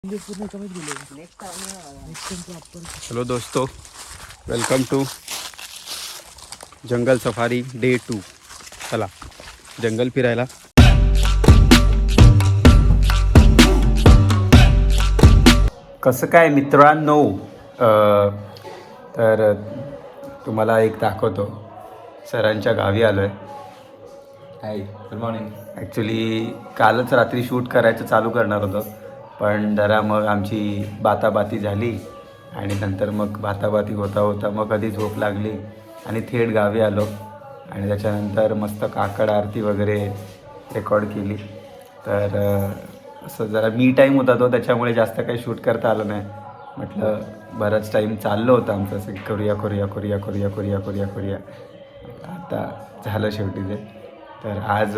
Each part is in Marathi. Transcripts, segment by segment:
हेलो दोस्तों, welcome to jungle safari day 2। चला जंगल फिरायला। कसं काय मित्रांनो, तर तुम्हाला एक दाखवतो. सरांच्या गावी आलो आहे. हाय, गुड मॉर्निंग. ॲक्च्युली कालच रात्री शूट करायचं चालू करणार होतो, पण जरा मग आमची बाताबाती झाली आणि नंतर मग बाताबाती होता होता मग कधी झोप लागली आणि थेट गावी आलो आणि त्याच्यानंतर मस्त काकड आरती वगैरे रेकॉर्ड केली. तर असं जरा मी टाईम होता तो, त्याच्यामुळे जास्त काही शूट करता आलं नाही. म्हटलं बराच टाईम चाललं होतं आमचं असं करूया करूया करूया करूया करूया करूया करूया आता झालं शेवटी ते. तर आज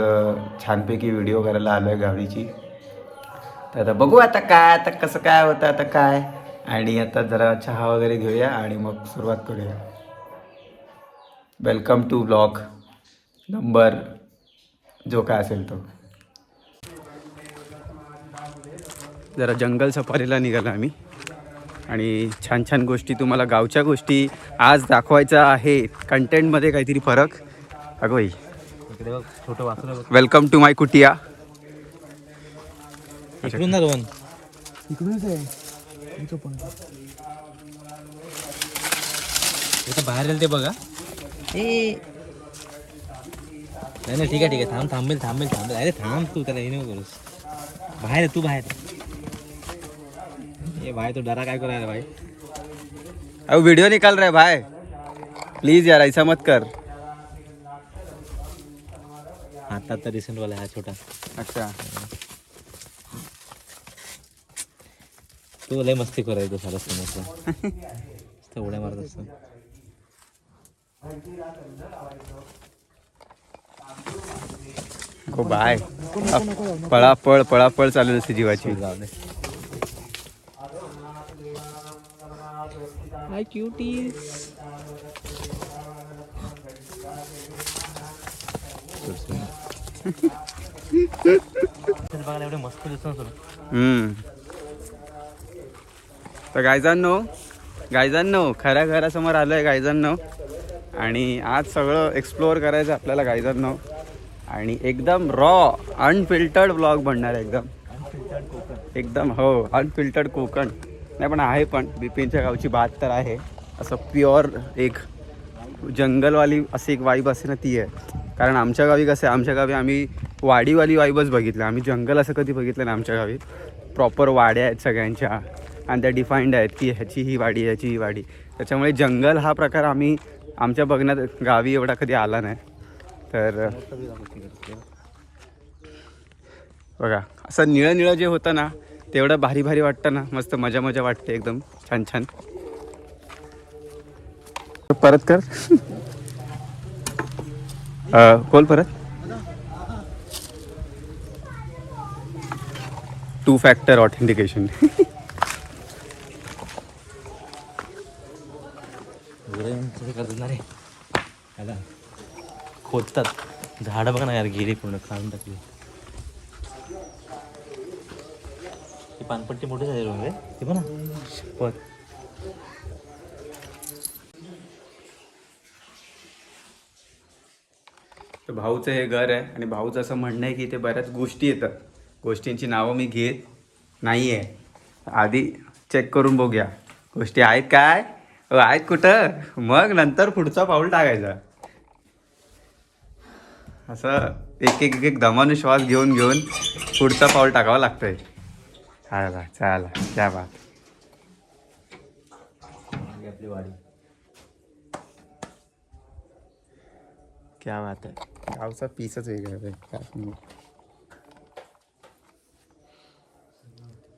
छानपैकी व्हिडिओ करायला आलो आहे गावीची. तर आता बघू आता कसं काय होतं आता काय. आणि आता जरा चहा वगैरे घेऊया आणि मग सुरुवात करूया. वेलकम टू ब्लॉग नंबर जो काय असेल तो. जरा जंगल सफारीला निघालो आम्ही आणि छान छान गोष्टी, तुम्हाला गावच्या गोष्टी आज दाखवायच्या आहे. कंटेंटमध्ये काहीतरी फरक. अगं बाई, छोटं वासरं. वेलकम टू माय कुटिया. इकडून ना रोहन, इकडूनच आहे. इथं बाहेर येईल ते बघा. नाही ठीक आहे थांबेल. अरे थांब तू, त्याला हे नाही करूस. बाहेर तू बाहेर ये भाई, तो डरा काय करायला भाई. अब वीडियो निकाल रहे भाई, प्लीज यार ऐसा मत कर. आता रिसेंट वाला हा छोटा. अच्छा, तो लय मस्ती करायचो सारा समोरचा. उड्या मारत असतो. हो बाय. पळापळ चालू असते जीवाची. जाऊ दे. हाय क्यूटीज. बघायला एवढे मस्त दिसतो. तर गायजांनो खऱ्या घरासमोर आलो आहे गायजांनो. आणि आज सगळं एक्सप्लोअर करायचं आपल्याला गायजांनो. आणि एकदम रॉ अनफिल्टर्ड ब्लॉग बनणार आहे. एकदम हो, अनफिल्टर्ड कोकण नाही पण आहे. पण बिपिनच्या गावची बात तर आहे. असं प्युअर एक जंगलवाली अशी एक वाईब असते ना, ती आहे. कारण आमच्या गावी कसं आहे, आमच्या गावी आम्ही वाडीवाली वाईबच बघितलं. आम्ही जंगल असं कधी बघितलं नाही आमच्या गावी. प्रॉपर वाड्या आहेत सगळ्यांच्या आणि त्या डिफाईंड आहेत की ह्याची ही वाडी, ह्याची ही वाडी. त्याच्यामुळे जंगल हा प्रकार आम्ही आमच्या बघण्यात गावी एवढा कधी आला नाही. तर बघा, असं निळं जे होतं ना, तेवढं भारी वाटतं ना. मस्त मजा वाटते, एकदम छान. परत कर. बोल परत. 2 फॅक्टर ऑथेंटिकेशन. खोदतात झाडं बघा ना यार, गेली पूर्ण खाऊन टाकली. ती पानपट्टी मोठी झाली रे ते पण शपथ. तर भाऊचं हे घर आहे आणि भाऊचं असं म्हणणं आहे की इथे बऱ्याच गोष्टी येतात. गोष्टींची नावं मी घेत नाही आहे. आधी चेक करून बघूया गोष्टी आहेत काय, आहेत कुठं, मग नंतर पुढचा पाऊल टाकायचा. असं एक दमानं श्वास घेऊन पुढचा पाऊल टाकावं लागतंय. चला क्या बात. आपली वाडी क्या बात आहे. गावचा पीसच वेगळा आहे.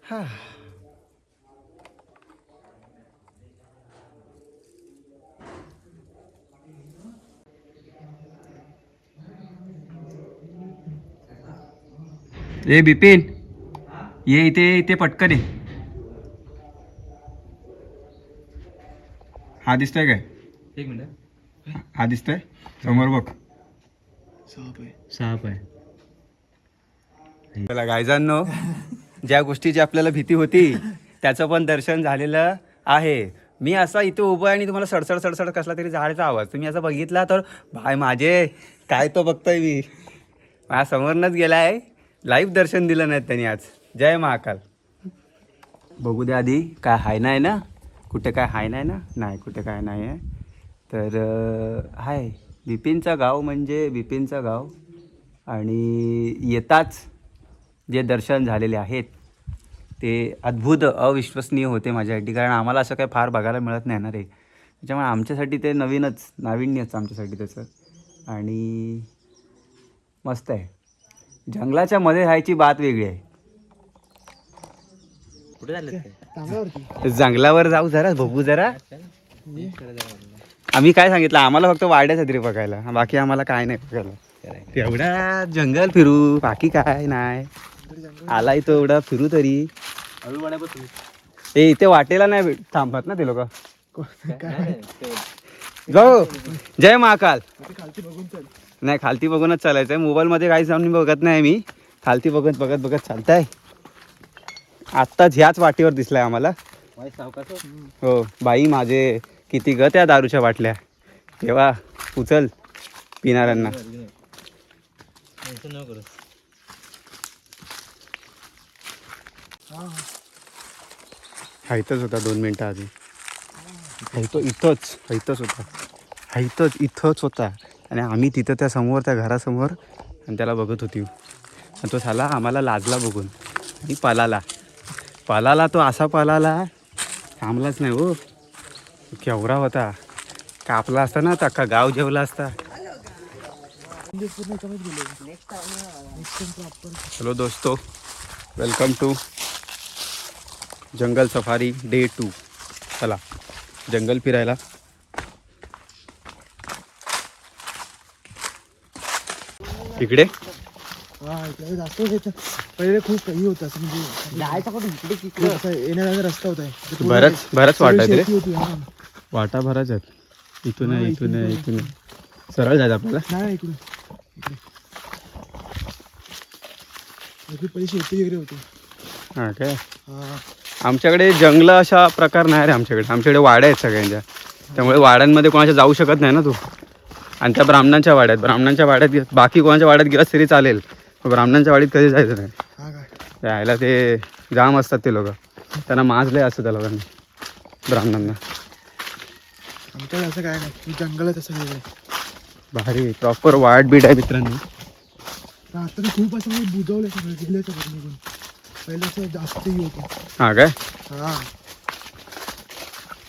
हा, ए बिपिन, ये इथे पटकन ये. हा दिसतोय काय? एक मिनिट. हा दिसतोय समोर बघ. साप आहे. चला गायजांनो, ज्या गोष्टीची आपल्याला भीती होती त्याचं पण दर्शन झालेलं आहे. मी असा इथे उभं आहे आणि तुम्हाला सडसड सडसड कसला तरी झाडाचा आवाज तुम्ही असं बघितला तर भाई माझे काय तो बघतोय मी माझ्या समोरनच गेला आहे. लाईव्ह दर्शन दिलं नाही त्यांनी आज. जय महाकाल. बघू दे आधी काय हाय नाही ना, कुठे काय हाय नाही ना, नाही कुठे काय नाही आहे. तर हाय बिपिनचं गाव म्हणजे बिपिनचं गाव. आणि येताच जे दर्शन झालेले आहेत ते अद्भुत अविश्वसनीय होते माझ्यासाठी, कारण आम्हाला असं काही फार बघायला मिळत नाही ना रे. त्याच्यामुळे आमच्यासाठी ते नाविन्यच आमच्यासाठी त्याचं. आणि मस्त आहे. जंगलाच्या मध्ये राहायची बात वेगळी आहे. कुठे झालं जंगलावर जाऊ जरा बघू जरा. आम्ही काय सांगितलं आम्हाला फक्त वाड्याचा तरी बघायला, बाकी आम्हाला काय नाही बघायला. एवढा जंगल फिरू बाकी काय नाही. आलाय तो एवढा फिरू तरी. ए इथे वाटेला नाही थांबत ना ते लोक. जाऊ जय महाकाल. नाही खालती बघूनच चालायचं आहे. मोबाईलमध्ये काही जाऊन बघत नाही मी, खालती बघत बघत बघत चालताय. आत्ताच ह्याच वाटेवर दिसलाय आम्हाला. हो बाई माझे किती ग त्या दारूच्या बाटल्या. तेव्हा उचल पिणाऱ्यांना. हायतच होता 2 मिनटं आधी. इथंच होता आणि आम्ही तिथं त्या समोर त्या घरासमोर आणि त्याला बघत होती. आणि तो झाला आम्हाला लाजला बघून आणि पळाला तो असा पळाला थांबलाच नाही. हो केवढा होता. कापला असता ना तर अख्खा गाव जेवला असता. हॅलो दोस्तो, welcome to jungle safari day 2. चला जंगल फिरायला. इकडे जास्त पहिले खूप काही होतं असं म्हणजे येण्याचा रस्ता होता. बरंच वाटायचं रे. होती वाटा भराच आहेत. इथून सरळ जायचं आपल्याला. नाही इकडे पहिले शेती वगैरे होती. हां काय. हा आमच्याकडे जंगल अशा प्रकार नाही रे. आमच्याकडे वाड्या आहेत सगळ्यांच्या. त्यामुळे वाड्यांमध्ये कोणाच्या जाऊ शकत नाही ना तू. आणि त्या ब्राह्मणांच्या वाड्यात बाकी कोणाच्या वाड्यात गेलास तरी चालेल, ब्राह्मणांच्या वाडीत कधी जायचं नाही. हा काय यायला ते जाम असतात ते लोक. त्यांना माजले असतं त्या लोकांनी ब्राह्मणांना. आमच्याकडे असं काय नाही, जंगलच असं वेगळं. भारी प्रॉपर वाट बीट आहे मित्रांनो. आता तर खूप असं म्हणजे बुजवलं सगळं जिल्ह्याच्या निघून. पहिलं असं जास्त होतं. हां काय. हा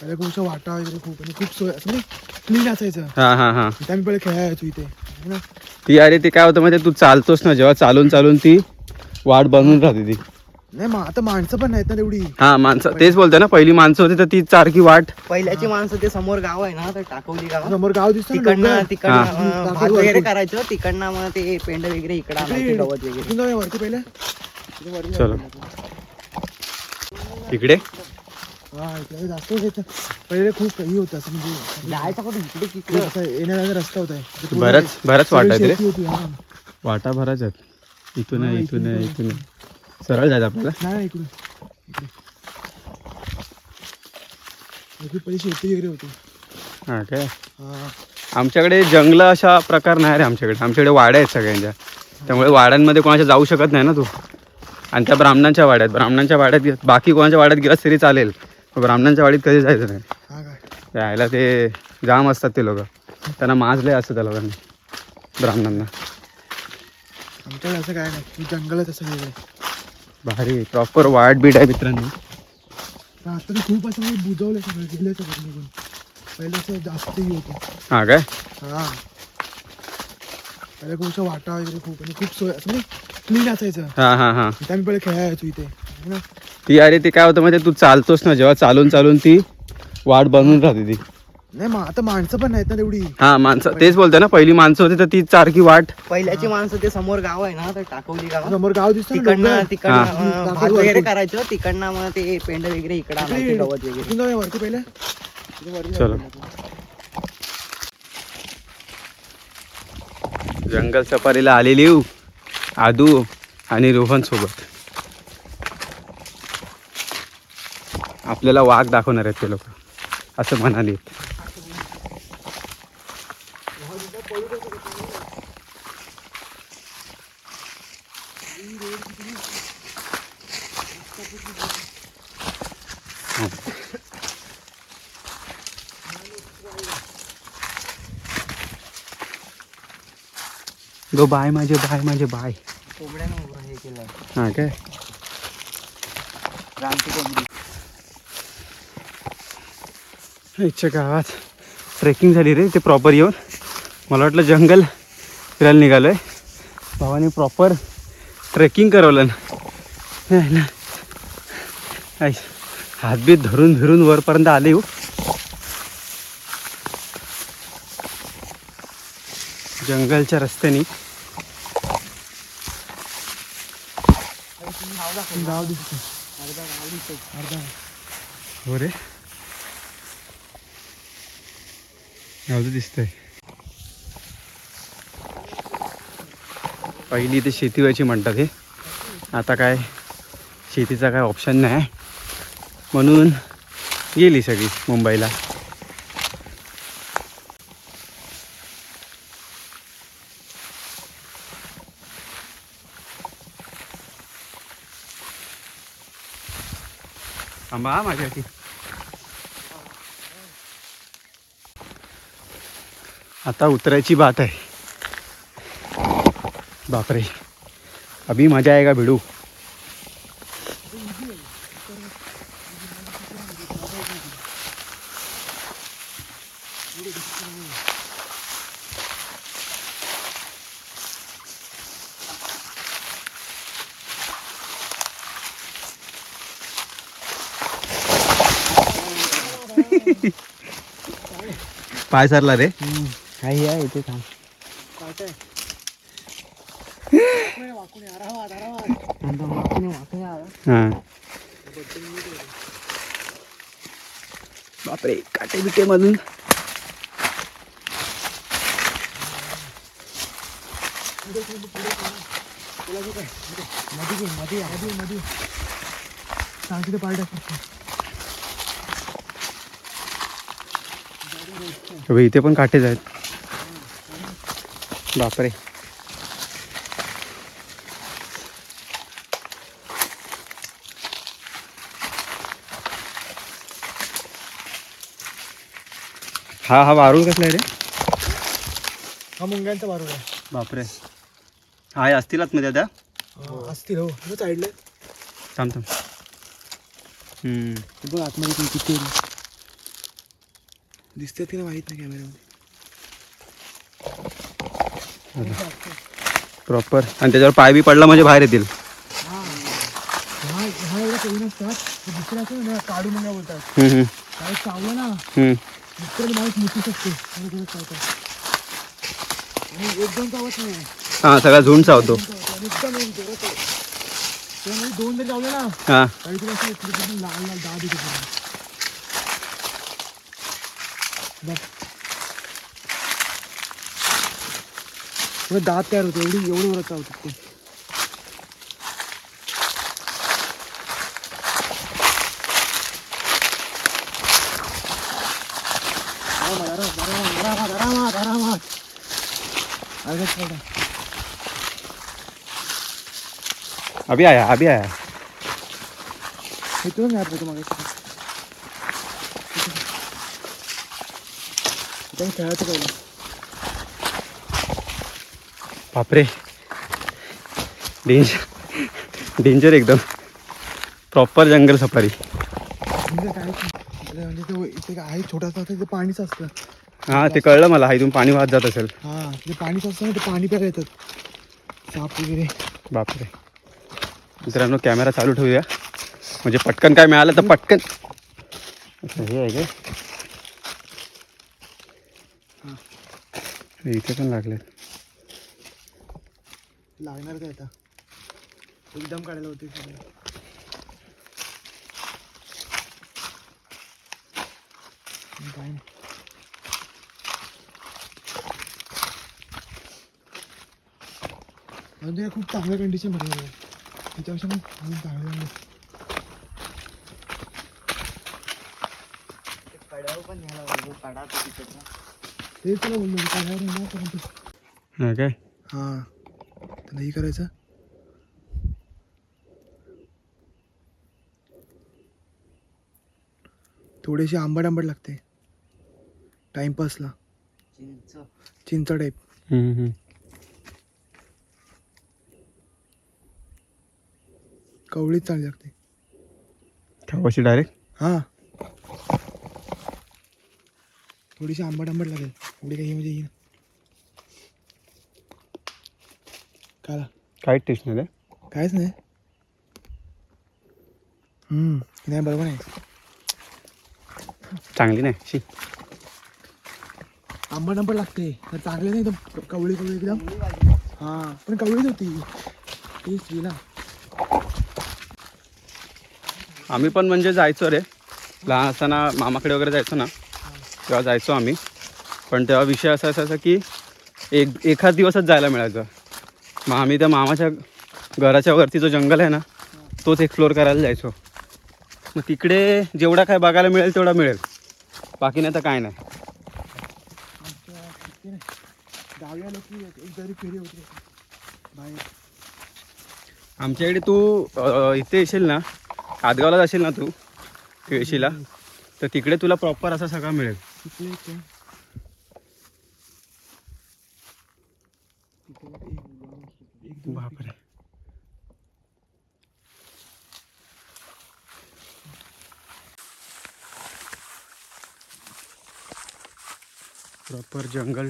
पहिले खूप वाटा वगैरे खूप आणि खूप सोय असं क्लीन असायचं. हां हां हां. इथे आम्ही पहिले खेळायचो इथे है ना. ती अरे ते काय होतं म्हणजे तू चालतोस ना जेव्हा चालून ती वाट बनवून राहते ती. नाही आता माणसं पण नाहीत ना एवढी. हा माणसं तेच बोलतोय ना, पहिली माणसं होती तर ती सारखी वाट. पहिल्याची माणसं ते समोर गाव आहे ना, तर टाकवली गाव समोर गाव दिसतं ना, तिकडनं डोंगर. तिकडनं हा. भात वगैरे करायचं. तिकडनं मग ते पेंड वगैरे इकडं आणायचे, गवत वगैरे. इथून जाऊया वरती पहिले. चलो इकडे. हा इकडे जास्त होतं. पहिले खूप काही होतं असं म्हणजे जायचं कुठे इकडे तिकडे. येण्याचा रस्ता होता. बरंच वाटायचं रे. शेती होती. हा वाटा भराच आहेत. इथून सरळ जायचं आपल्याला. नाही इकडे पहिले शेती वगैरे होती. हां काय. हा आमच्याकडे जंगल अशा प्रकार नाही रे. आमच्याकडे वाड्या आहेत सगळ्यांच्या. त्यामुळे वाड्यांमध्ये कोणाच्या जाऊ शकत नाही ना तू. आणि त्या ब्राह्मणांच्या वाड्यात बाकी कोणाच्या वाड्यात गेलास तरी चालेल, ब्राह्मणांच्या वाडीत कधी जायचं नाही. हा काय यायला ते जाम असतात ते लोक. त्यांना माजले असतं त्या लोकांनी ब्राह्मणांना. आमच्याकडे असं काय नाही, जंगलच असं वेगळं. भारी प्रॉपर वाट बीट आहे मित्रांनो. आता तर खूप असं म्हणजे बुजवलं सगळं जिल्ह्याच्या निघून. पहिलं असं जास्त होतं. हां काय. हा पहिले खूप वाटा वगैरे खूप आणि खूप सोय असं क्लीन असायचं. हां हां हां. इथे आम्ही पहिले खेळायचो इथे है ना. ती अरे ते काय होतं म्हणजे तू चालतोस ना जेव्हा चालून ती वाट बनवून राहते ती. नाही आता माणसं पण नाहीत ना एवढी. हा माणसं तेच बोलतोय ना, पहिली माणसं होती तर ती सारखी वाट. पहिल्याची माणसं ते समोर गाव आहे ना, तर टाकवली गाव समोर गाव दिसतं ना, तिकडनं डोंगर. तिकडनं भात वगैरे करायचं. तिकडनं मग ते पेंड वगैरे इकडं आणायचे, गवत वगैरे. इथून जाऊया वरती पहिले. चलो जंगल सफारीला आलेली आदू आणि रोहन सोबत. आपल्याला वाघ दाखवणार आहेत ते लोक असं म्हणाले. गो बाय माझे बाय. कोंबड्यानं हे केलंय हां काय रानटी कोंबडी. इच्छा गावात ट्रेकिंग झाली रे ते प्रॉपर येऊन. मला वाटलं जंगल फिरायला निघालो आहे. भावाने प्रॉपर ट्रेकिंग करवलं ना. हातबीत धरून फिरून वरपर्यंत आले हो. जंगलच्या रस्त्याने गाव दिसतो. हो रे गाव दिसतंय. पहिली इथे शेती व्हायची म्हणतात हे. आता काय शेतीचा काय ऑप्शन नाही म्हणून गेली सगळी मुंबईला. आंबा माझ्यासाठी आता उतरायची बात आहे. बापरे अभी मजा आएगा भिडू. पाय सरला रे. काही आहे इथे थांब. हां बापरे काटे बिटे मधून. मध्ये सांगते पार्ट्या. इथे पण काटेच आहेत. बापरे हा वारूळ कसला आहे रे. हा मुंग्यांचा बारूळ आहे. बापरे हाय असतील आतमध्ये आता. असतील हो साईडला. थांब थांब. बघ आतमध्ये किती दिसतात की नाही माहीत नाही कॅमेऱ्यामध्ये. प्रॉपर आणि त्याच्यावर पाय बी पडला म्हणजे बाहेर येतील. हा एवढं कमी नसतात. दुसरं असं ना काढू मुंग्या बोलतात. काय चावलं ना दुसऱ्याला माहीत मुतू शकते. आणि एकदम चावत नाही. हां सगळा झुंड चावतो. एकदम त्यामध्ये 2 जर चावले ना हां काहीतरी असं लाल लाल दाब येते. दात तयार होते. एवढी वरच चावतात ते. अभी आया हे तुला नाही आठवत मागे खेळायचं पहिलं. बापरे डेंजर एकदम. प्रॉपर जंगल सफारी. म्हणजे काय म्हणजे ते इथे आहे छोटासा तिथे पाणीच असतं. हां ते कळलं मला. इथून पाणी वाहत जात असेल. हां ते पाणीच असतं ना. ते पाणी प्यायला येतात साप वगैरे. बापरे मित्रांनो कॅमेरा चालू ठेवूया म्हणजे पटकन काय मिळालं तर पटकन. अच्छा हे आहे काय. इथे पण लागले. लागणार काय आता एकदम काढायला होते. काय नाही. म्हणजे खूप चांगल्या कंडिशन मध्ये त्याच्यापेक्षा पण चांगलं. कड्यावर पण न्यायला लागलो कडा तो तिकडनं. तेच तुला बोललो कड्यावर येणार पर्यंत. हा काय हां तर नाही करायचं. थोडीशी आंबट आंबट लागते टाइमपासला. चिंच चिंच टाईप. कवळीच चांगली लागते. खावाशी डायरेक्ट. हां थोडीशी आंबट आंबट लागेल. एवढी काही म्हणजे येईल काला काय टेस्ट नाही रे. कायच नाही. नाही बरोबर नाही. चांगली नाही शी. आंबट आंबट लागते तर चांगले नाही एकदम कवळी कवळी एकदम. हां पण कवळीच होती टेस्ट गेला. आम्ही पण म्हणजे जायचो रे लहान असताना मामाकडे वगैरे जायचो ना तेव्हा जायचो आम्ही. पण तेव्हा विषय असा असायचा की एखाद दिवसच जायला मिळायचं. मग आम्ही त्या मामाच्या घराच्या वरती जो जंगल आहे ना तोच एक्सप्लोअर करायला जायचो. मग तिकडे जेवढा काय बघायला मिळेल तेवढा मिळेल बाकी नाही तर काय नाही. गावी आलो की एक जरी फेरी होती बाहेर. आमच्याकडे तू इथे येशील ना आदगावला जाशील ना तू केळशीला तर तिकडे तुला प्रॉपर असा सगळा मिळेल. तिकडे बापरे. प्रॉपर जंगल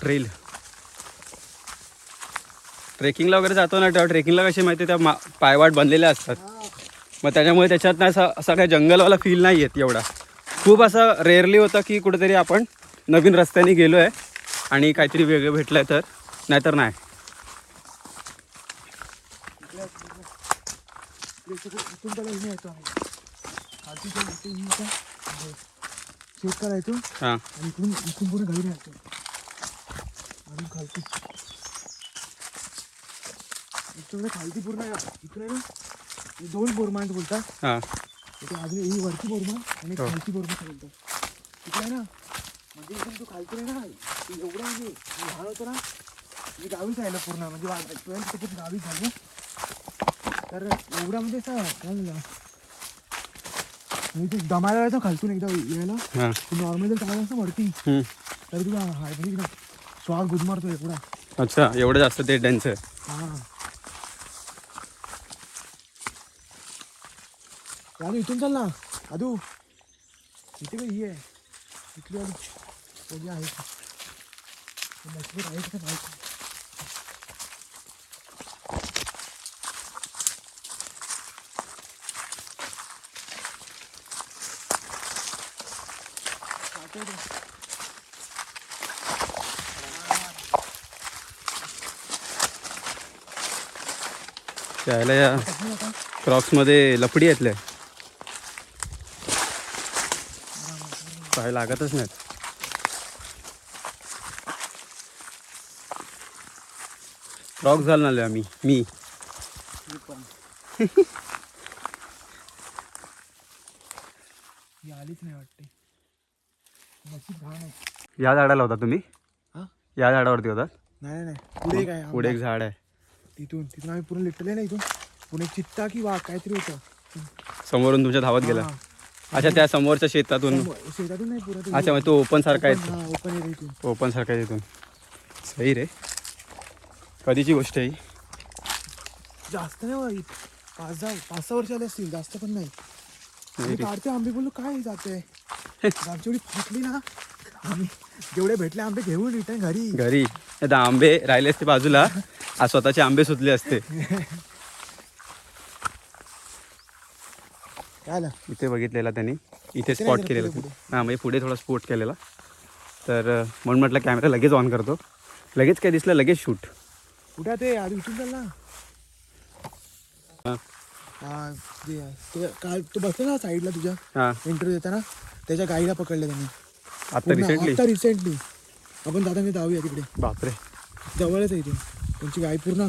ट्रेल. ट्रेकिंगला वगैरे जातो ना तेव्हा ट्रेकिंगला कशी माहिती त्या पायवाट बनलेल्या असतात. मग त्याच्यामुळे त्याच्यात ना असा काही जंगलवाला फील नाही येत एवढा. खूप असं रेअरली होतं की कुठेतरी आपण नवीन रस्त्याने गेलो आहे आणि काहीतरी वेगळं भेटलं आहे तर नाहीतर नाही. चेक करायचो हां आणि इथून पुढे घरी राहायचो. अजून खालती इकडे खालती पूर्ण इकडे ना 2 बोरमांट बोलतात. हां इथे अजून ही वरची बोरमा आणि खालची बोरमा बोलतात. तिकडे ना म्हणजे इथून तू खालती आहे ना एवढं म्हणजे लहान होतं ना मी गावीच राहिलं पूर्ण म्हणजे 12th तिकीट गावीच झालं. तर एवढा म्हणजे असं काय म्हणलं म्हणजे तू दमायला जायचं खालतून एकदा यायला हां नॉर्मल जर चालायला असं वरती तर तुला हाय म्हणजे श्वास गुदमारतो एवढा. अच्छा एवढं जास्त ते डेन्स आहे. हां आदू इथून चाल ना आदू. इथे काही ही आहे इथली आदू कधी आहे आहे का नाही. त्याला या क्रॉक्समध्ये लपडी येतले पाय लागतच नाहीत. क्रॉक्स घालून आलो आम्ही. मी ही आलीच नाही वाटते. नशीब घाण आहे. या झाडाला होता तुम्ही. हां या झाडावरती होता. नाही नाही पुढे काय पुढे एक झाड आहे. तिथून आम्ही पूर्ण लिटले ना इथून पुणे चित्ता की वाघ काहीतरी होतं समोरून तुमच्या धावत गेला. हां. अच्छा त्या समोरच्या शेतातून. शेतातून नाही पुरं अच्छा मग तो ओपन सारखा आहे. ओपन एरिया इथून ओपन सारखा आहे तिथून. सही रे. कधीची गोष्ट आहे ही. जास्त नाही बाई 5-6 वर्ष आले असतील जास्त पण नाही. मी काढते आंबे बोललो काय जाते आमची एवढी फाटली ना आम्ही जेवढे भेटले आंबे घेऊन रिटर्न घरी. आता आंबे राहिले असते बाजूला आज स्वतःचे आंबे सुचले असते. काय आलं इथे बघितलेला त्यांनी इथे स्पॉट नाही, केलेला. पुढे. हां म्हणजे पुढे थोडा स्पॉट केलेला तर म्हणून म्हटलं कॅमेरा लगेच ऑन करतो. लगेच काय दिसलं लगेच शूट. कुठे ते आधी उठून चाल ना. हां ते काल तू बसला ना साईडला तुझ्या हां इंटरव्ह्यू देताना त्याच्या गाईला पकडलं त्यांनी आता रिसेंटली. आता रिसेंटली आपण जाताना जाऊया तिकडे बापरे. जवळच आहे इथून. त्यांची गाय पूर्ण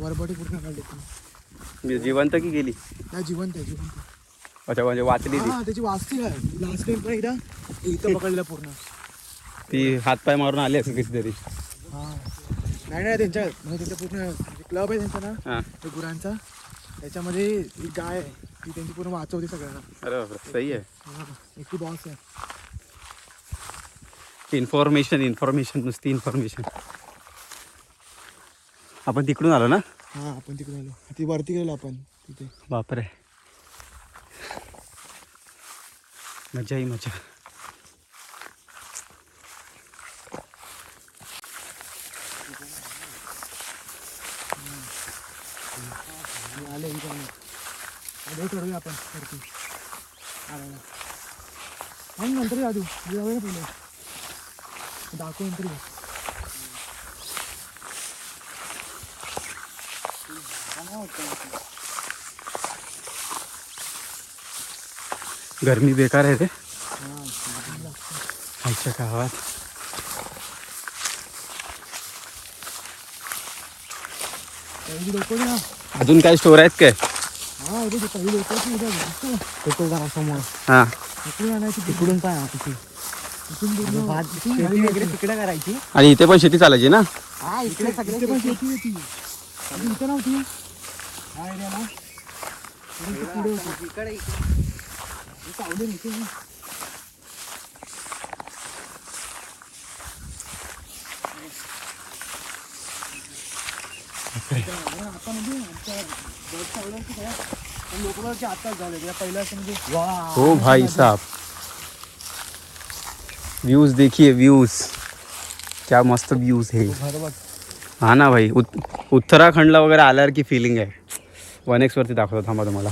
वरबडी पूर्ण काढली त्यांनी. जिवंत की गेली. नाही जिवंत आहे जिवंत. अच्छा म्हणजे वाचली ती हा त्याची वाचती काय लास्ट टाइम पण एकदा इथं पकडलेला पूर्ण. ती हातपाय मारून आली असेल कितीतरी. हा नाही त्यांच्या म्हणजे त्यांचा पूर्ण क्लब आहे त्यांचा ना हां ते गुरांचा, त्याच्यामध्ये एक गाय आहे ती त्यांची पूर्ण वाचवते सगळ्यांना. अरे बापरे, सही आहे. हा एकटी बॉस आहे. इन्फॉर्मेशन नुसती इन्फॉर्मेशन. आपण तिकडून आलो ना. हा आपण तिकडे आलो, ती वरती गेलो आपण तिथे. बापरे मजा ही मजा. आले इथे करूया आपण वरती आणायला. आणि नंतर जाऊ जाऊया पहिले दाखवू नंतर येऊ. गरमी बेकार आहे रे हा आमच्या गावात. पहिली लोक ना. अजून काही स्टोर आहेत काय? हा उद्या ती पहिली लोक तो गावासमोर हां इकडून आणायची तिकडून काय तिथे इकडून पूर्ण भात शेती वगैरे तिकडे करायची. आणि इथे पण शेती चालायची ना. हा इकडे इथे सगळे पण शेती होती. अजून इथं नव्हती हा एरियाला. पुढे होती इकडे सावली नव्हती ना. आता म्हणजे आमच्या गड चावल्यावरती काय पण लोकलवरचे आत्ताच झाले त्या पहिलं असं म्हणजे हो भाई साहब व्यूज देखिए व्यूज क्या मस्त व्यूज है. बरोबर. हा ना भाई उत्तराखंडला वगैरे आल्यावर की फिलिंग आहे. 1x वरती दाखवतो थांबा तुम्हाला.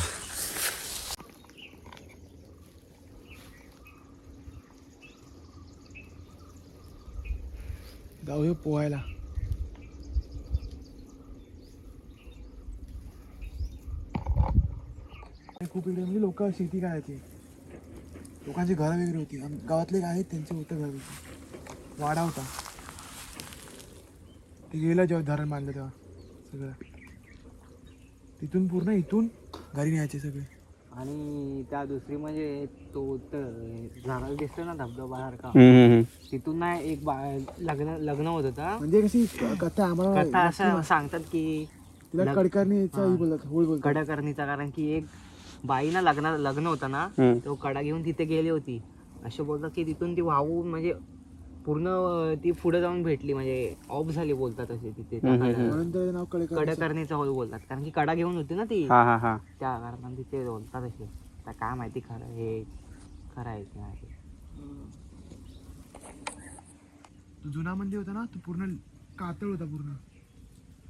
जाऊया पोहायला. खूप इकडे म्हणजे लोक शेती करायची, लोकांची घरं वगैरे होती. गावातले आहेत त्यांचे होतं घर, वाडा होता. ते गेलं जेव्हा धरण बांधलं तेव्हा सगळं तिथून पूर्ण इथून घरी न्यायचे सगळे. आणि त्या दुसरी म्हणजे तो झाडाला दिसतो ना धबधबा सारखा, तिथून ना एक लग्न होत होता. म्हणजे कशी कथा आम्हाला कथा असं सांगतात की तिला कडकरणीचा बोलतात, होळ बोलतात. कडाकर्णीचा, कारण की एक बाई ना लग्न होता ना, तो कडा घेऊन तिथे गेली होती. असे बोलतात की तिथून ती वाहून म्हणजे पूर्ण ती पुढे जाऊन भेटली, म्हणजे ऑफ झाली बोलतात असे तिथे. म्हणून त्याचं नाव कडाकर्णीचा होळ बोलतात, कारण की कडा घेऊन होती ना ती, हा हा हा त्या कारणाने तिथे बोलतात असे. आता काय माहिती खरं हे खरं आहे की नाही. तो जुना मंदिर होता ना, तो पूर्ण कातळ होता पूर्ण.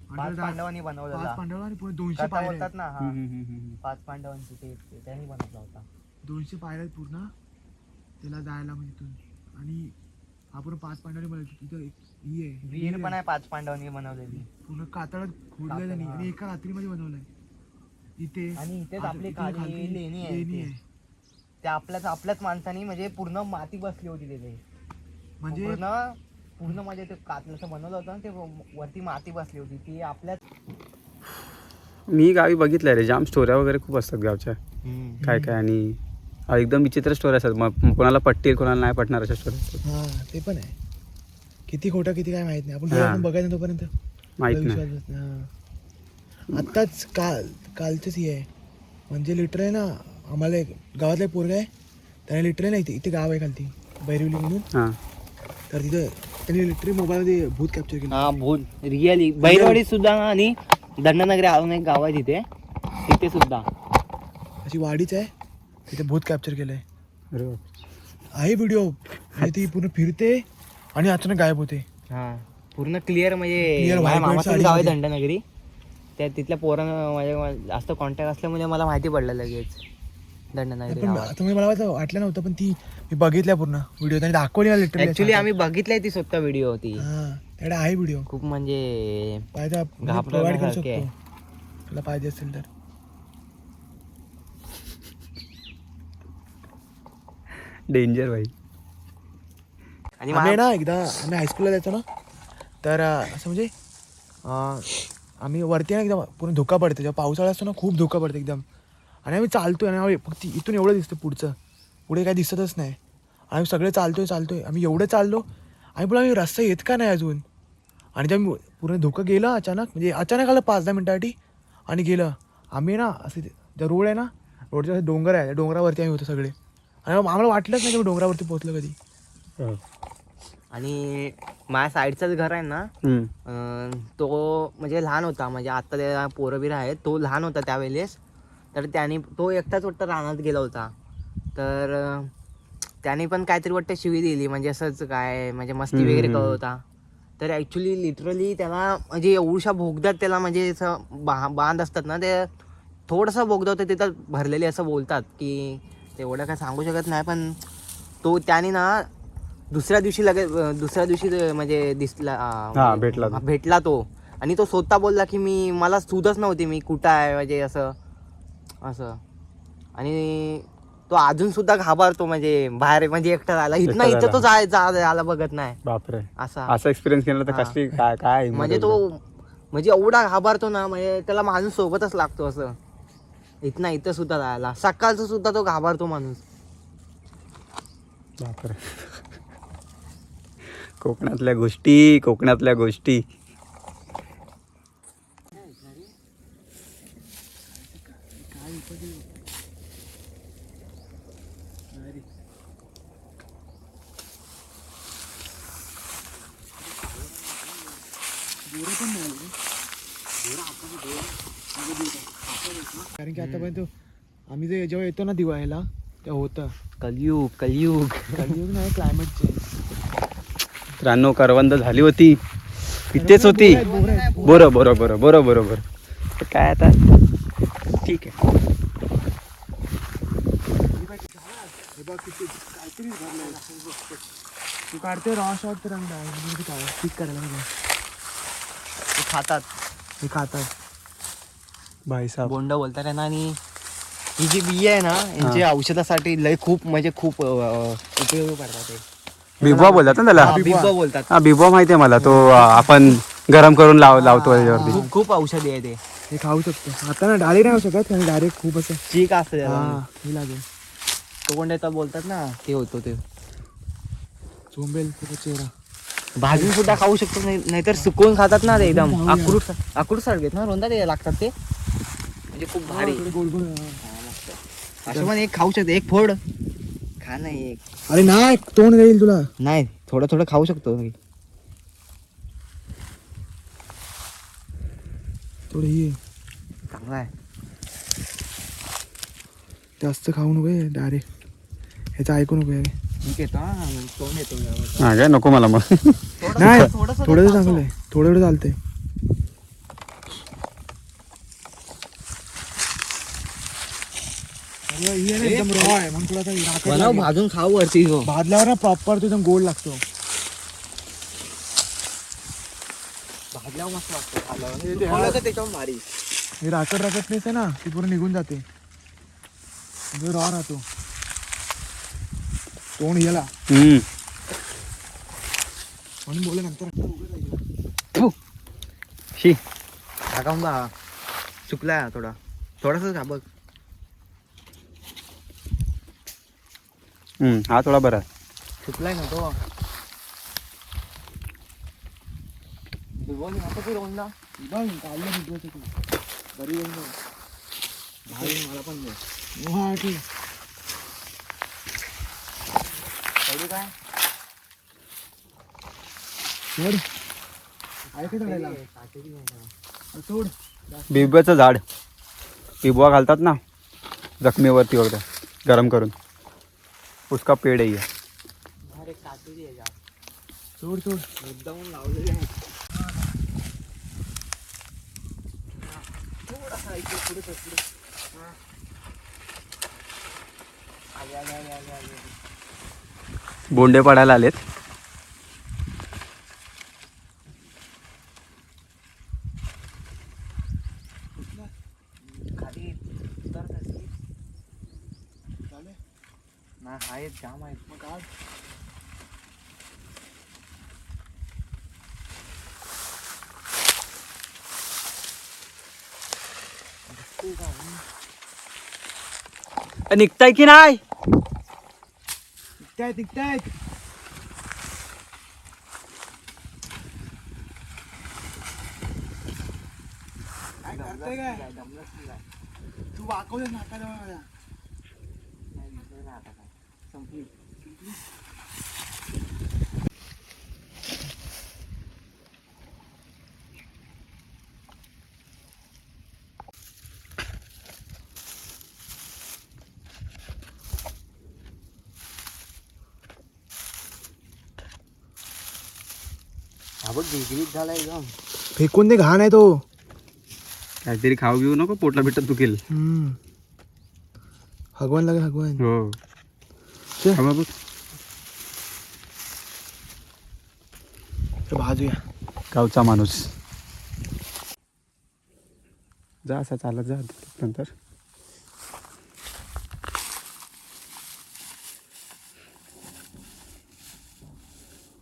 पाच पांडवांनी बनवलेला. 5 पांडव आणि पूर्ण 200 कथा पायऱ्या बोलतात आहेत. ना, हा 5 पांडवांची ते त्यांनी बनवला होता. 200 पायऱ्या आहेत पूर्ण त्याला जायला म्हणजे इथून. आणि हा पूर्ण 5 पांडवांनी बनवली. तिथं एक ही आहे, विहीर पण आहे 5 पांडवांनी बनवलेली. पूर्ण कातळात खोदलंय त्यांनी आणि एका रात्रीमध्ये बनवलंय इथे. आणि इथेच आपली इथे खाली खालती लेणी लेणी आहे. त्या आपल्याच माणसानी म्हणजे पूर्ण माती बसली होती तिथे. म्हणजे पूर्ण म्हणजे ते कातलं बनवलं होतं ना, ते वरती माती बसली होती ती आपल्याच. मी गावी बघितलंय रे, जाम स्टोऱ्या वगैरे खूप असतात गावच्या काय काय. आणि एकदम विचित्र स्टोरी असतात. मग कोणाला पटतील कोणाला नाही पटणार अशा स्टोरी असतात. हा ते पण आहे. किती खोटं किती काय माहित नाही. आपण बघायचं तोपर्यंत माहित नाही. विश्वास बसत नाही. आत्ताच कालचंच हे आहे म्हणजे लिटरली ना, आम्हाला एक गावातला एक पोरगा आहे, त्याने लिटरली ना इथे गाव आहे खालती बैरवली म्हणून, हां तर तिथं त्यांनी लिटरली मोबाईलमध्ये भूत कॅप्चर केलं. हा भूत रिअली बैरवाडी सुद्धा. आणि दंडनगरी अजून एक गाव आहे तिथे सुद्धा अशी वाडीच आहे, तिथे भूत कॅप्चर केलंय. अरे आहे व्हिडिओ. म्हणजे ती पूर्ण फिरते आणि अचानक गायब होते. हा पूर्ण क्लिअर. म्हणजे Clear माझ्या white मामाचं साडी गाव आहे मध्ये. दंडनगरी. त्या तिथल्या पोरांना माझ्या जास्त कॉन्टॅक्ट असल्यामुळे मला माहिती पडलं लगेच दंडनगरी पण गावात. आता मला वाटलं नव्हतं, पण ती मी बघितल्या पूर्ण व्हिडिओ त्यांनी दाखवली लिटरली. ऍक्च्युली आम्ही बघितलंय ती स्वतः व्हिडिओ होती. हा त्याकडे आहे व्हिडिओ. खूप म्हणजे पाहिजे घाबरण्यासारखे प्रोव्हाइड करू शकतो आहे. तुला पाहिजे असेल तर. डेंजर भाई. आणि आम्ही ना एकदा आम्ही हायस्कूलला जायचो ना, तर असं म्हणजे आम्ही वरती ना एकदम पूर्ण धुका पडते. जेव्हा पावसाळा असतो ना, खूप धुका पडते एकदम. आणि आम्ही चालतोय आणि आम्ही फक्त इथून एवढं दिसतं पुढचं, पुढे काय दिसतच नाही. आम्ही सगळे चालतोय आम्ही एवढं चाललो आणि बोला आम्ही रस्ता येत का नाही अजून. आणि ते पूर्ण धोकं गेलं अचानक, म्हणजे अचानक आलं 5-10 मिनिटासाठी आणि गेलं. आम्ही ना असे ज्या रोड आहे ना, रोडच्या डोंगर आहे, त्या डोंगरावरती आम्ही होतो सगळे. आणि आम्हाला वाटलंच नाही की आम्ही डोंगरावरती पोहोचलो कधी. आणि माझ्या साईडचाच घर आहे ना, तो म्हणजे लहान होता, म्हणजे आता त्या पोरबीर आहेत, तो लहान होता त्यावेळेस. तर त्याने तो एकटाच वाटतं रानात गेला होता. तर त्याने पण काहीतरी वाटतं शिवी दिली, म्हणजे असंच काय म्हणजे मस्ती वगैरे करत होता. तर ॲक्च्युली लिटरली त्याला म्हणजे एवढ्या बोगद्यात त्याला म्हणजे असं बांध असतात ना, ते थोडंसं बोगदा होतं तिथं भरलेले असं बोलतात की, तेवढं काय सांगू शकत नाही. पण तो त्याने ना दुसऱ्या दिवशी म्हणजे दिसला, भेटला तो. आणि तो स्वतः बोलला की मला सुधच नव्हती मी कुठं आहे, म्हणजे असं. आणि तो अजून सुद्धा घाबरतो, म्हणजे बाहेर म्हणजे एकटा राहिला इथं तो जायला बघत नाही. बापरे, असा असा एक्सपिरियन्स केला तर कसली काय म्हणजे तो म्हणजे एवढा घाबरतो ना, म्हणजे त्याला माणूस सोबतच लागतो असं. इथं सुद्धा राहायला सकाळचं सुद्धा तो घाबरतो माणूस. बापरे. कोकणातल्या गोष्टी. कारण की आतापर्यंत आम्ही जे जेव्हा येतो ना दिवाळीला तेव्हा होतं कलियुग कलियुग नाही, क्लायमेट चेंज. मित्रांनो, करवंद झाली होती, इथेच होती. बरोबर. काय आता ठीक आहे. तू काढते रॉ शॉट तर पीक करायला खातात हे खातात भाई साहब. बोंड बोलतात यांना. आणि ही जी बिया आहे ना, यांची औषधासाठी लय खूप म्हणजे खूप उपयोगी पडतात ते. बिबवा बोलतात ना त्याला. बिब्बा बोलतात. हा, बिबवा माहिती आहे मला. तो आपण गरम करून लावतो त्याच्यावरती. खूप औषधी आहे ते. हे खाऊ शकतो. आता ना डायरेक्ट नाही खाऊ शकत, कारण डायरेक्ट खूप असं चीक असते त्याला. हे लागेल. तो कोणत्या बोलतात ना, ते होतो ते. चोंबेल तुझा चेहरा. भाजून सुद्धा खाऊ शकतो, नाहीतर सुकवून खातात ना ते एकदम आकृट सारखेत ना, रोंदा ते लागतात ते, म्हणजे खूप भारी. गोड गोड. असं पण एक खाऊ शकतो, एक फोड खा ना एक. अरे नाही, तोंड जाईल तुला. नाही, थोडं खाऊ शकतो. थोडं हे चांगला आहे. जास्त खाऊ नको डायरेक्ट, ह्याचं ऐकू नको. ठीक आहे, तोंड येतो. हा काय, नको मला मग. नाही, थोडं चांगलं आहे, थोडं चालतंय. एकदम रॉ आहे, मग तुला बनव, भाजून खाऊ वरती. भाजल्यावर ना प्रॉपर तो एकदम गोड लागतो. भाजल्यावर मस्त लागतो, त्याच्यावर भारी. हे राकट नाही ना, ती पूर्ण निघून जाते, रॉ राहतो तोंड याला. म्हणून बोले नंतर टाकाऊन बा, चुकलाय थोडासा खा बघ. हा थोडा बरा. चुकलाय ना तो. रोंदा मला पण काय सोड. बिबव्याचं झाड, बिबवा घालतात ना जखमेवरती वगैरे गरम करून, उसका पेड़ आहे. सोड एकदम लावलेले आहेत. बोंडे पडायला आलेत. खाली ना आहेत, जाम आहेत. मग काय निघताय की नाही? तिकटायत काय करतोय काय तू वाकवलं नाकाजवळ माझ्या झालाय एकदम. फेकून दे घाण आहे तो काहीतरी खाऊ घेऊ नको पोटला बिटत दुखेल. भगवान लागे भगवान हो चल. हा बाबू. भाजूया गावचा माणूस जा असा चालत जा नंतर.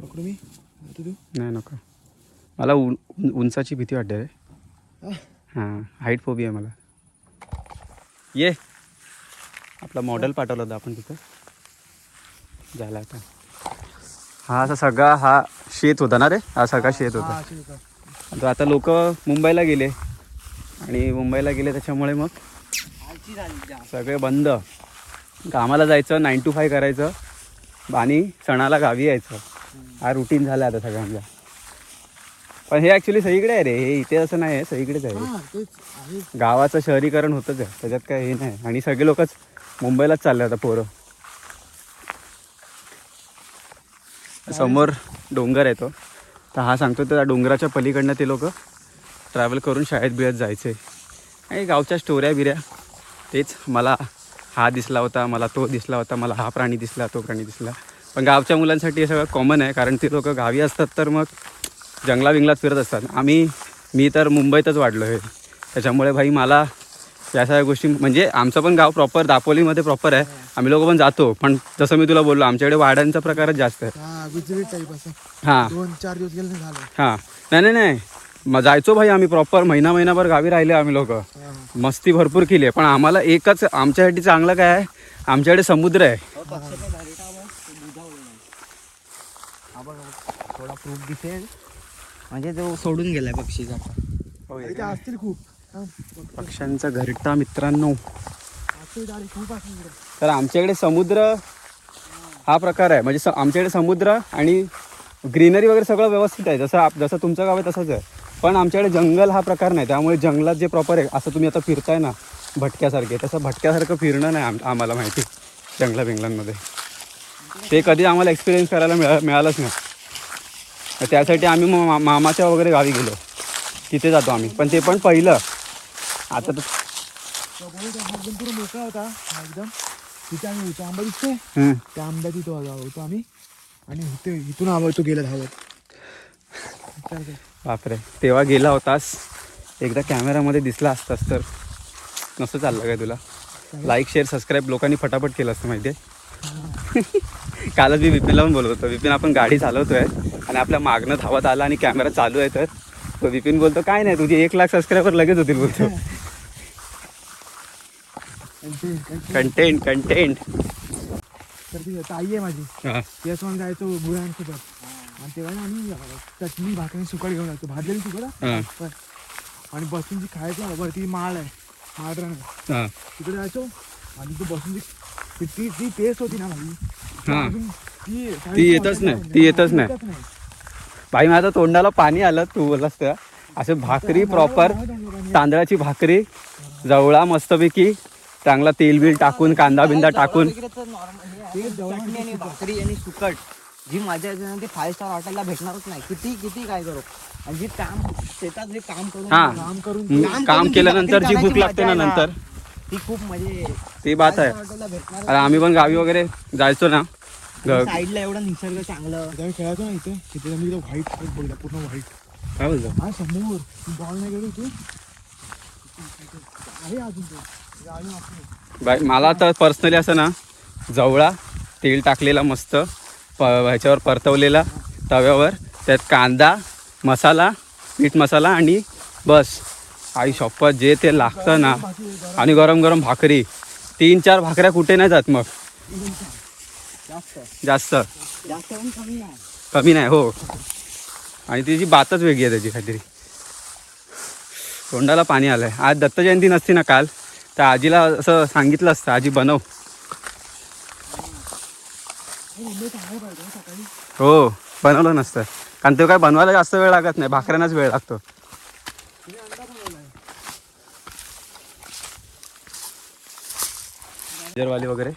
पकडू मी तू नाही नको मला उंचाची भीती वाटते रे. हां हाईट फोबिया आहे मला. ये आपला मॉडेल पाठवला होता आपण तिथं झाला आता. हा असा सगळा हा शेत होता ना रे. हा सगळा शेत होता. तो आता लोक मुंबईला गेले आणि मुंबईला गेले त्याच्यामुळे मग सगळे बंद. कामाला जायचं 9 to 5 करायचं आणि सणाला गावी यायचं. हा रुटीन झाला आता सगळ्यांचा. पण हे ॲक्च्युली सगळीकडे आहे रे. हे इथे असं नाही आहे सगळीकडेच आहे. गावाचं शहरीकरण होतंच आहे त्याच्यात काय हे नाही. आणि सगळे लोकच मुंबईलाच चालले आता पोरं. समोर डोंगर आहे तो. तर हा सांगतो त्या डोंगराच्या पलीकडनं ते लोक ट्रॅव्हल करून शाळेत बिळत जायचे. आणि गावच्या स्टोऱ्या बिऱ्या तेच. मला हा दिसला होता, मला तो दिसला होता, मला हा प्राणी दिसला, तो प्राणी दिसला. पण गावच्या मुलांसाठी हे सगळं कॉमन आहे कारण ते लोक गावी असतात तर मग जंगला विंगलात फिरत असतात. मी तर मुंबईतच वाढलो आहे त्याच्यामुळे भाई मला या सगळ्या गोष्टी म्हणजे आमचं पण गाव प्रॉपर दापोलीमध्ये प्रॉपर आहे. आम्ही लोक पण जातो पण जसं मी तुला बोललो आमच्याकडे वाड्यांचा प्रकारच जास्त आहे. हां 2-4 दिवस गेले झालं. हां नाही मग जायचो भाई आम्ही प्रॉपर महिनाभर गावी राहिले आम्ही लोक. मस्ती भरपूर केली आहे. पण आम्हाला एकच आमच्यासाठी चांगलं काय आहे आमच्याकडे समुद्र आहे. थोडा प्रूफ दिसेल म्हणजे तो सोडून गेलाय पक्षीचा. इथे असतील खूप पक्ष्यांचा घरटा मित्रांनो. खूप असतील. तर आमच्याकडे समुद्र हा प्रकार आहे म्हणजे आमच्याकडे समुद्र आणि ग्रीनरी वगैरे सगळं व्यवस्थित आहे. जसं तुमचं गाव आहे तसंच आहे. पण आमच्याकडे जंगल हा प्रकार नाही. त्यामुळे जंगलात जे प्रॉपर आहे असं तुम्ही आता फिरताय ना भटक्यासारखे तसं भटक्यासारखं फिरणं नाही आम्हाला माहिती जंगला बिंगलांमध्ये. ते कधी आम्हाला एक्सपिरियन्स करायला मिळालंच नाही. त्यासाठी आम्ही मामाच्या वगैरे गावी गेलो तिथे जातो आम्ही. पण ते पण पहिलं. आता तर पूर्ण मोकळा होता एकदम. तिथे आम्ही होतो आंबा दिसते त्या आंब्या तिथं होतो आम्ही आणि इथून आंबा तो गेला धावत. बापरे तेव्हा गेला होतास. एकदा कॅमेरामध्ये दिसला असतास तर नसतं चाललं काय तुला. लाईक शेअर सबस्क्राईब लोकांनी फटाफट केलं असतं माहिती आहे. कालच मी विपिनला पण बोलत होतो. विपिन आपण गाडी चालवतोय आणि आपल्या मागणं धावत आला आणि कॅमेरा चालू आहे तर तो विपिन बोलतो काय नाही तुझी 1 लाख सबस्क्रायबर लगेच होतील बोलतो. कंटेंट तर ती ताई आहे माझी त्याच्यावर जायचो गुरांसोबत आणि तेव्हा ना आम्ही चटणी भाकरी सुकट घेऊन जायचो. भाजलेली सुकट आणि बसून जी खायचं वरती माळ आहे माळरान तिकडे जायचो आणि तू बसून ती टेस्ट होती ना माझी ती येतच नाही भाई. माझ्या तोंडाला पाणी आलं तू बोललास त्या. असं भाकरी प्रॉपर तांदळाची भाकरी जवळा मस्तपैकी चांगला तेल बिल टाकून कांदा बिंदा टाकून चटणी आणि भाकरी आणि सुकट जी मजा येते ना ती 5 स्टार हॉटेलला भेटणारच नाही. किती काय करू. आणि जी शेतात जे काम केल्यानंतर जी भूक लागते ना नंतर ती खूप म्हणजे ती बात आहे. अरे आम्ही पण गावी वगैरे जायचो ना साईडला एवढं निसर्ग चांगलं. खेळायचो ना इथे तिथे मी व्हाईट बोलला पूर्ण व्हाईट. काय बोलतो हा समोर बॉल नाही गेलो तू आहे अजून तो बाय. मला तर पर्सनली असं ना जवळा तेल टाकलेला मस्त ह्याच्यावर परतवलेला तव्यावर त्यात कांदा मसाला मीठ मसाला आणि बस आई शॉप्पा जे ते लागतं ना आणि गरम गरम भाकरी 3-4 भाकऱ्या कुठे नाही जात मग. जास्त जास्त जास्त पण कमी नाही. कमी नाही हो. आणि तिची बातच वेगळी आहे त्याची काहीतरी. तोंडाला पाणी आलंय. आज दत्त जयंती नसती ना काल, तर आजीला असं सांगितलं असतं, आजी बनव. हो बनवलं नसतं, कारण ते काय बनवायला जास्त वेळ लागत नाही, भाकऱ्यांनाच वेळ लागतो. जरवाली वगैरे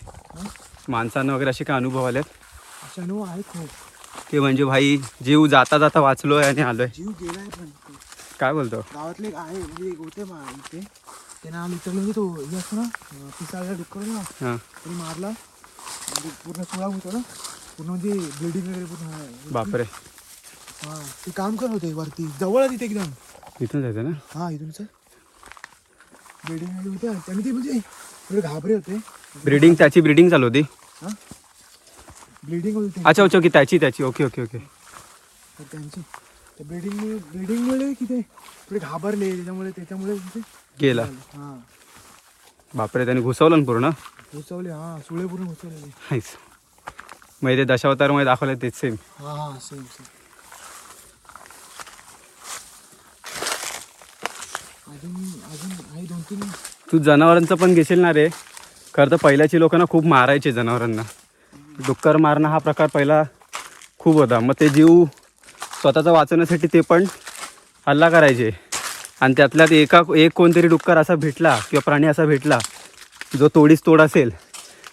माणसांना वगैरे असे काय अनुभव आलेत? असे अनुभव आहेत खूप. की म्हणजे भाई जीव जाता जाता वाचलोय आणि आलोय. जीव गेलाय पण काय बोलतो? गावातले एक आहे म्हणजे एक होते इथे ते ना मित्र म्हणजे तो हे असतो ना पिसाळला डुक्कर ना हां तरी मारला म्हणजे पूर्ण सोळा होतो ना पूर्ण म्हणजे बिल्डिंग वगैरे पूर्ण आहे. बापरे. हा ते काम करत होते वरती जवळ तिथे एकदम. इथून जायचं ना? हा इथूनच बिल्डिंग वगैरे होतं त्यांनी ते म्हणजे थोडे घाबरे होते. ब्रिडिंग, त्याची ब्रिडिंग चालू होती. हा ब्लिडिंग होती अच्छा अच्छा ओके, त्याची ओके ओके ओके. तर त्यांची त्या ब्लिडिंगमुळे की ते थोडे घाबरले त्याच्यामुळे ते गेला. हा बापरे, त्याने घुसवलं ना पूर्ण. घुसवले. हा सुळे पूर्ण घुसवलेले. हायच. मग ते दशावतारमध्ये दाखवलं तेच सेम. हा हा सेम अजून अजून आहे 2-3. तू जनावरांचं पण घेशील ना रे? खरं तर पहिल्याची लोकांना खूप मारायचे जनावरांना. डुक्कर मारणं हा प्रकार पहिला खूप होता. मग ते जीव स्वतःचा वाचवण्यासाठी ते पण हल्ला करायचे. आणि त्यातल्यात एक कोणतरी डुक्कर असा भेटला किंवा प्राणी असा भेटला जो तोडीस तोड असेल,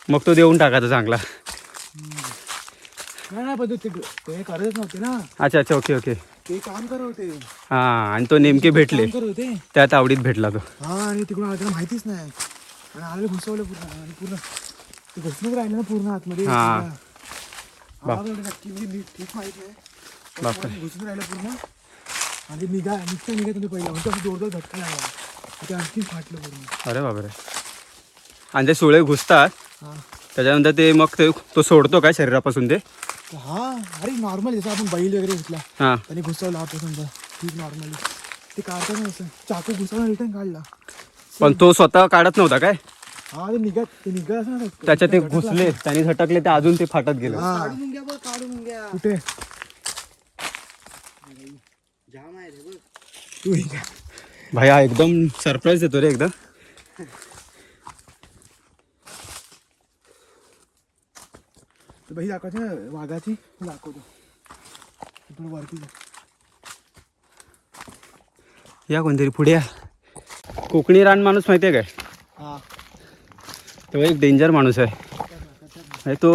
मग तो देऊन टाकायचा चांगला. नाही पण ते करतच नव्हते ना. अच्छा अच्छा ओके ओके. ते काम करत होते. हां, आणि तो नेमके भेटले, काम करत होते. त्यात आवडीत भेटला तो. हा आणि तिकडून आलं त्याला माहितीच नाही आणि आले घुसवलं पूर्ण आणि पूर्ण ते घुसणूक राहिलं ना पूर्ण आतमध्ये. हा. नक्की म्हणजे नीट ठीक माहित नाही पण बापरे. पूर्ण घुसून राहिलं पूर्ण आणि निघत होते पहिला म्हणजे असं जोरदार झटका लागला ते आणखी फाटलं पूर्ण. अरे बापरे. आणि ते सुळे घुसतात हा त्याच्यानंतर ते मग तो सोडतो काय शरीरापासून ते? हा अरे नॉर्मल जसं आपण बैल वगैरे घेतला हां त्याने घुसवला आपण समजा ठीक नॉर्मली ते काढताना असं चाकू घुसवला रिटर्न काढला. पण तो स्वतः काढत नव्हता काय? हा ते निघत असं ना त्याच्यात ते घुसले, त्यांनी झटकले, ते अजून ते फाटत गेलं. काढून घ्या बघ, काढून घ्या. कुठे जाम आहे रे बघ. तू इकडे. भाई हा एकदम सरप्राईज देतो रे एकदम. तर बाई दाखवायची ना वाघाची दाखवतो इकडे वरती. या कोणतरी पुढे या. कोकणी रान माणूस माहिती आहे काय? हा तो एक डेंजर माणूस आहे. आणि तो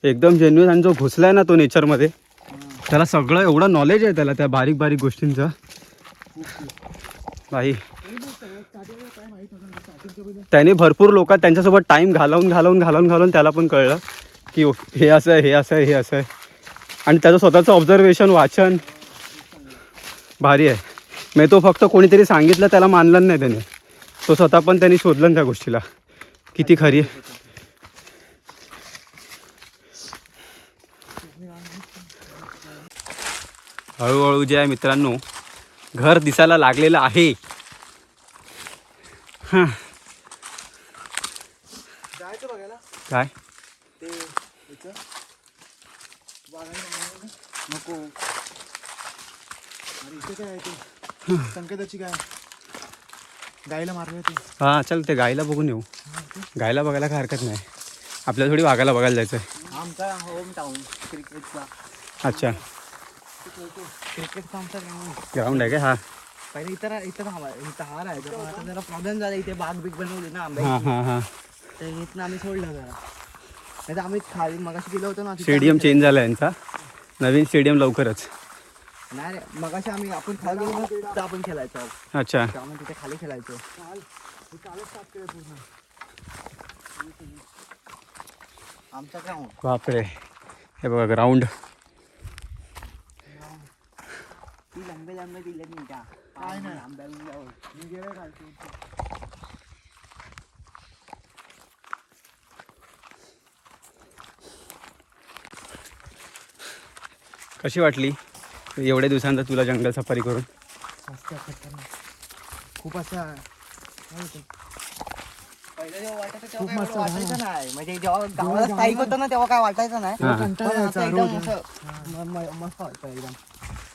एकदम जेन्युइन, आणि जो घुसलाय ना तो नेचरमध्ये, त्याला सगळं एवढं नॉलेज आहे त्याला त्या बारीक बारीक गोष्टींचं. भाई त्याने भरपूर लोक त्यांच्यासोबत टाईम घालवून त्याला पण कळलं की हे असं आहे, हे असं आहे, हे असं आहे. आणि त्याचं स्वतःचं ऑब्झर्वेशन, वाचन भारी आहे. मी तो फक्त कोणीतरी सांगितलं त्याला मानलं नाही त्याने, तो स्वतः पण त्यांनी शोधलं त्या गोष्टीला किती खरी आहे. हळूहळू जे आहे मित्रांनो, घर दिसायला लागलेलं आहे. हां जायचं बघायला काय ते याचं वाघाने नको. अरे इथे काय आहे ते संकेताची काय गायला मारले ते. हां चल ते गायला बघून येऊ. गायला बघायला काय हरकत नाही, आपल्याला थोडी वाघाला बघायला जायचं आहे. आमचा होम टाऊन क्रिकेटचा. अच्छा क्रिकेटचा आमचा ग्राउंड आहे का? हां पहिले इथं हार आहे तर आता जरा प्रॉब्लेम झाला. इथे बाग बीग बनवली ना हां आंब्याची, हां हां. तर इथनं आम्ही सोडलं जरा. नाही तर आम्ही खाली मगाशी गेलो होतो ना तिथे स्टेडियम आम्ही चेंज झाला यांचा, नवीन स्टेडियम लवकरच. नाही रे, मगाशी आपण खाली गेलो ना तर आपण खेळायचो. अच्छा त्यामुळे तिथे खाली खेळायचो. कालच साफ केलं पूर्ण. आमचा ग्राउंड बापरे. हे बघा ग्राउंड. ती लंबे दिले मी त्या काय नाही. आंब्या मी गेलं खालती. कशी वाटली एवढ्या दिवसांत तुला जंगल सफारी करून? मस्त खतरनाक खूप असा काय होतं खूप मस्त वाटायचं नाही म्हणजे जेव्हा गावाला स्थायिक होतं ना तेव्हा काय वाटायचं नाही हा. कंटाळा पण आता यायचा एकदम रोज. असं मस्त वाटतं एकदम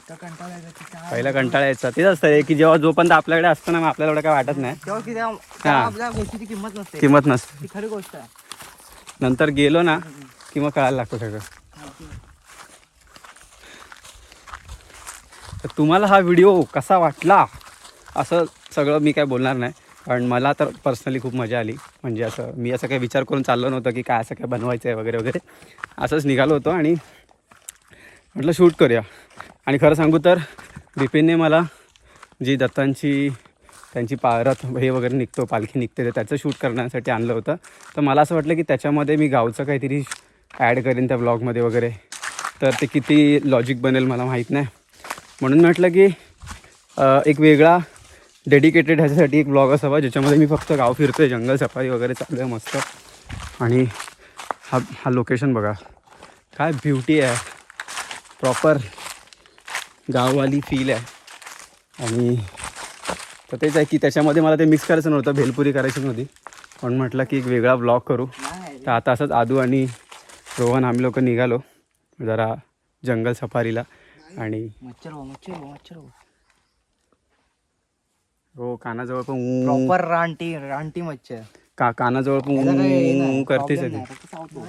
त्या कंटाळा यायचा की काय पहिला कंटाळा यायचा तेच असतं की जेव्हा जोपर्यंत आपल्याकडे असतं ना मग आपल्याला एवढं काय वाटत नाही, तेव्हा की तेव्हा आपल्या गोष्टीची किंमत नसते किंमत नसते. ती खरी गोष्ट आहे. नंतर गेलो ना की मग कळायला लागतं सगळं. तर तुम्हाला हा व्हिडिओ कसा वाटला असं सगळं मी काय बोलणार नाही, कारण मला तर पर्सनली खूप मजा आली. म्हणजे असं मी असं काही विचार करून चाललो नव्हतं की काय असं काय बनवायचं आहे वगैरे वगैरे, असंच निघालो होतो आणि म्हटलं शूट करूया. आणि खरं सांगू तर बिपिनने मला जी दत्तांची त्यांची रथ हे वगैरे निघतो, पालखी निघते, तर त्याचं शूट करण्यासाठी आणलं होतं. तर मला असं वाटलं की त्याच्यामध्ये मी गावचं काहीतरी ॲड करेन त्या ब्लॉगमध्ये वगैरे, तर ते किती लॉजिक बनेल मला माहीत नाही. म्हणून म्हटलं की एक वेगळा डेडिकेटेड ह्याच्यासाठी एक ब्लॉग असावा ज्याच्यामध्ये मी फक्त गाव फिरतो आहे, जंगल सफारी वगैरे चालू आहे मस्त. आणि हा लोकेशन बघा काय ब्युटी आहे, प्रॉपर गाववाली फील आहे. आणि तर तेच आहे की त्याच्यामध्ये मला ते मिक्स करायचं नव्हतं, भेलपुरी करायची नव्हती, पण म्हटलं की एक वेगळा ब्लॉग करू. तर आता असंच आदू आणि रोहन आम्ही लोक निघालो जरा जंगल सफारीला. आणि मच्छर हो हो कानाजवळ पण ऊ प्रॉपर रानटी मच्छर कानाजवळ पण याला काय हे ऊ नाही, करतेच problem आहे नाही, ती. फक्त चावतो.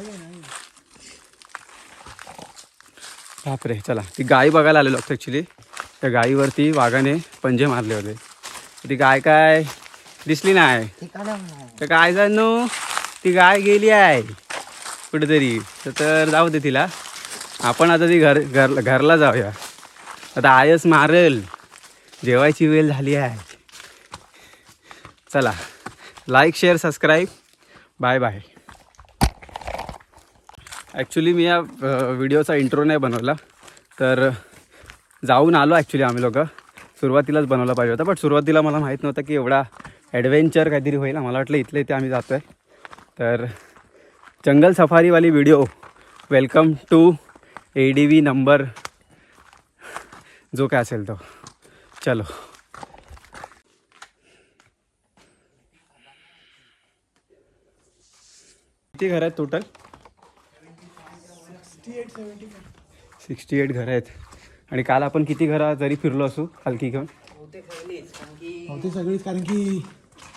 बापरे. चला ती गाय बघायला आलेलो असतो ॲक्च्युली. त्या गायीवरती वाघाने पंजे मारले होते. ती गाय काय दिसली नाही. ठिकाणं नाही. तर काय जाणू ती गाय गेली आहे कुठेतरी, तर जाऊ दे तिला. आपण आता ती घरला जाऊया. आता आयस मारेल, जेवायची वेळ झाली आहे. चला like share subscribe, bye bye. Actually मी या व्हिडिओचा इंट्रो नाही बनवला, तर जाऊन आलो ॲक्च्युली आम्ही लोक. सुरुवातीलाच बनवला पाहिजे होता, बट सुरुवातीला मला माहीत नव्हतं की एवढा ॲडव्हेंचर काहीतरी होईल. मला वाटलं इथले इथे आम्ही जातो आहे. तर जंगल सफारीवाली video, welcome to ADV number जो काय असेल तो. चलो. किती घर आहेत टोटल? 68 घरं आहेत. आणि काल आपण किती घरा जरी फिरलो असू हलकी घेऊन, ते सगळीच, कारण की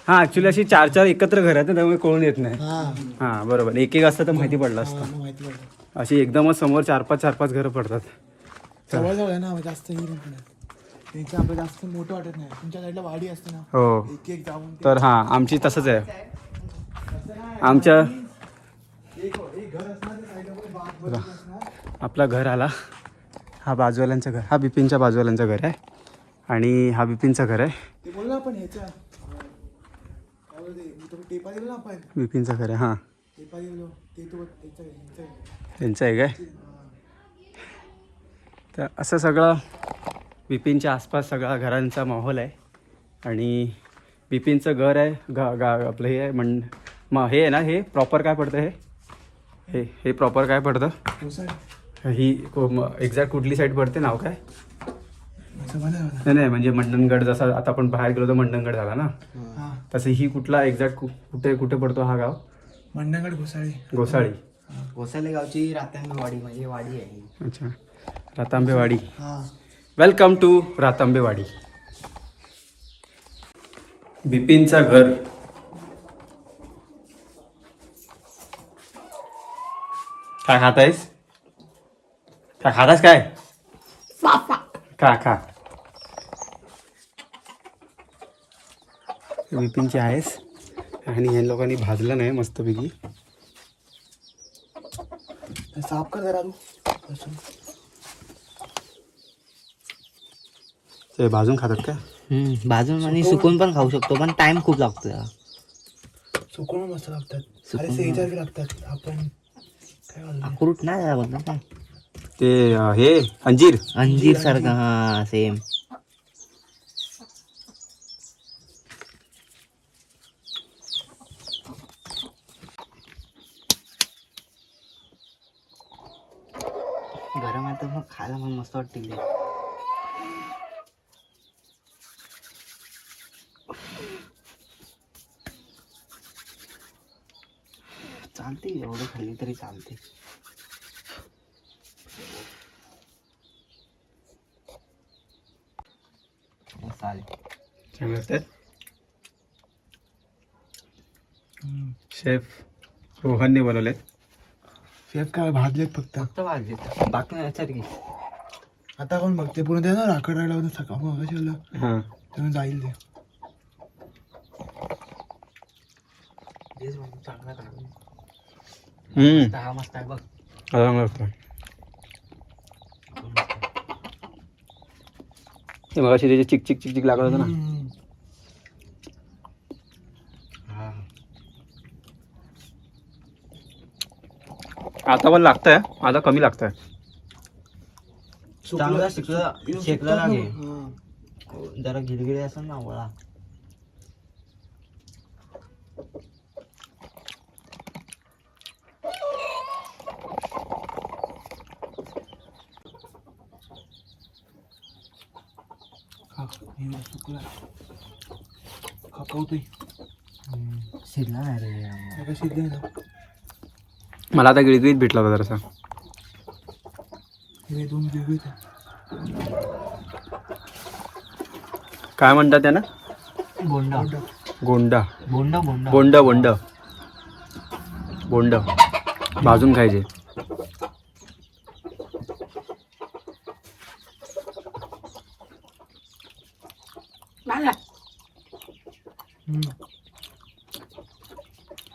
हां ॲक्च्युली अशी 4-4 एकत्र घरं आहेत ना, त्यामुळे कळून येत नाही. हा हां बरोबर, एक असतं तर माहिती पडलं असतं. माहिती पडलं अशी एकदमच समोर 4-5 घरं पडतात. जवळ जवळ आहे ना, जास्त ही पण नाही. त्यांचं आपलं जास्त मोठं वाटत नाही. तुमच्या साईडला वाडी असते ना, हो. एक एक जाऊन ते- तर हां आमची तसंच आहे. आमच्या एक घर असणार ते साईडला पण बाग बघा, बघत असणार. आपला घर आला. हा बाजूवाल्यांचं घर, हा बिपिनच्या बाजूवाल्यांचं घर आहे. आणि हा बिपिनचं घर आहे. ते बोल ना आपण ह्याच्या काय बोलते, मी तुम्ही टेपा दिलो ना आपण, बिपिनचं घर आहे. हां टेपा दिलो ते तो त्याचं आहे, ह्याचं आहे. त्यांचं आहे काय. तर असं सगळं बिपिनच्या आसपास सगळा घरांचा माहोल आहे. आणि बिपिनचं घर आहे आपलं हे आहे हे आहे ना, हे प्रॉपर काय पडतं, हे प्रॉपर काय पडतं, ही एक्झॅक्ट कुठली साईड पडते, नाव काय? नाही म्हणजे मंडणगड, जसा आता आपण बाहेर गेलो तर मंडणगड झाला ना, तसं ही कुठला एक्झॅक्ट कुठे पडतो हा गाव? मंडणगड घोसाळी. घोसाले गावची रातांबेवाडी म्हणजे वाडी आहे. अच्छा, रातांबेवाडी. हां वेलकम टू रातांबेवाडी. बिपिनचं घर. काय खात आहेस? काय खातास काय? खा. बिपिनची आहेस. आणि ह्या लोकांनी भाजलं नाही मस्तपैकी. साफ कर जरा तू. ते भाजून खातात का? भाजून आणि सुकून पण खाऊ शकतो, पण टाइम खूप लागतो त्याला. सुकून मस्त लागतात. अरे सेजारखे लागतात. आपण काय बोलतो, अक्रूट नाही त्याला बोलतात ना, ते हे अंजीर सारखं. हा सेम. गरम आहे तर मग खायला मग मस्त वाटतील. चालते एवढं खाल्ली तरी चालते. चालेल. चांगलं असतात. शेफ रोहनने बनवलेत. शेफ काय भाजलेत फक्त. फक्त वाजले बाकी नाही. चल की आता कोण बघते पूर्ण ते ना राखड राहिला होता सकाळ मग शिवलं हां तेव्हा जाईल ते. तेच म्हणून चांगला काढून हम्म हा मस्त आहे बघ. चांगलं असतं. ते मग अशी त्याची चिक चिक चिक चिक लागत होतं ना. आता पण लागतंय, आता कमी लागतंय. चांगला शेकला लागे. हा. जरा गिरगिरी असं ना वळा. सुकला खापवतोय. शिजला नाही रे. आता शिजले ना. मला आता गिळगिळीत भेटला होता जरासा. हे दोन वेगळे काय म्हणतात त्यांना? बोंडा गोंडा. बोंडा बोंडा बोंड बोंड बोंड भाजून खायचे.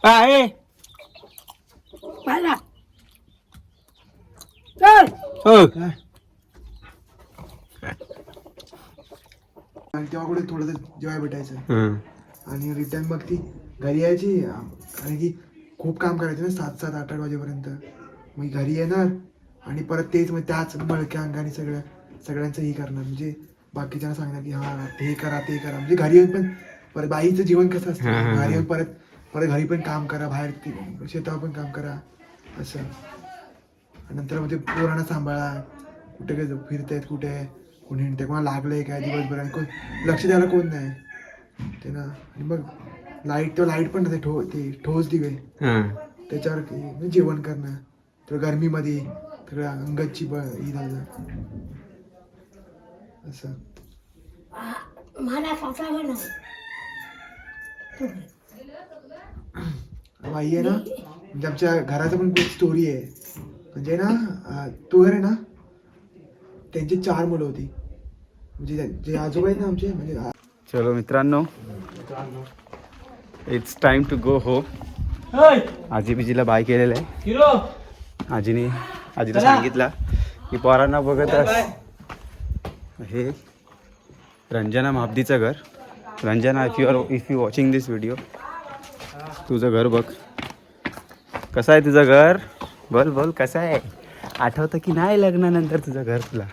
आहे काय आणि तेव्हा कुठे थोडंसं जेवाय भेटायचं आणि रिटर्न मग ती घरी यायची कारण की खूप काम करायचं ना 7-7, 8-8 वाजेपर्यंत. मग घरी येणार आणि परत तेच मग त्याच मळक्या अंगाने सगळ्यांचं हे करणार म्हणजे बाकीच्यांना सांगणार की हा हे करा ते करा म्हणजे घरी येऊन पण परत बाईचं जीवन कसं असतं घरी येऊन परत परत घरी पण काम करा बाहेर शेतावर पण काम करा असं. नंतर मग ते पोरांना सांभाळा कुठे काय फिरतायत कुठे कोणी हिंडते कोणाला लागलंय काय दिवसभर आणि कोण लक्ष द्यायला कोण नाही ते ना. आणि मग लाईट पण नसते ते ठोस दिवे त्याच्यावर जेवण करणं तर गरमीमध्ये सगळ्या अंगाची ही झालं असं. बाई आहे ना म्हणजे आमच्या घराचं पण खूप स्टोरी आहे. म्हणजे ना तो घर आहे ना त्यांची 4 मुलं होती म्हणजे जे आजोबा आहेत ना आमचे म्हणजे. चलो मित्रांनो, it's time to go home. आजी बिजीला बाय केलेलं आहे. आजीला सांगितलं की पोरांना बघत हे रंजना महाबदीचं घर. Ranjana, if you watching this video, तुझं घर बघ कसं आहे. तुझं घर बोल बोल कसं आहे. आठवतं की नाही लग्नानंतर तुझं घर तुला?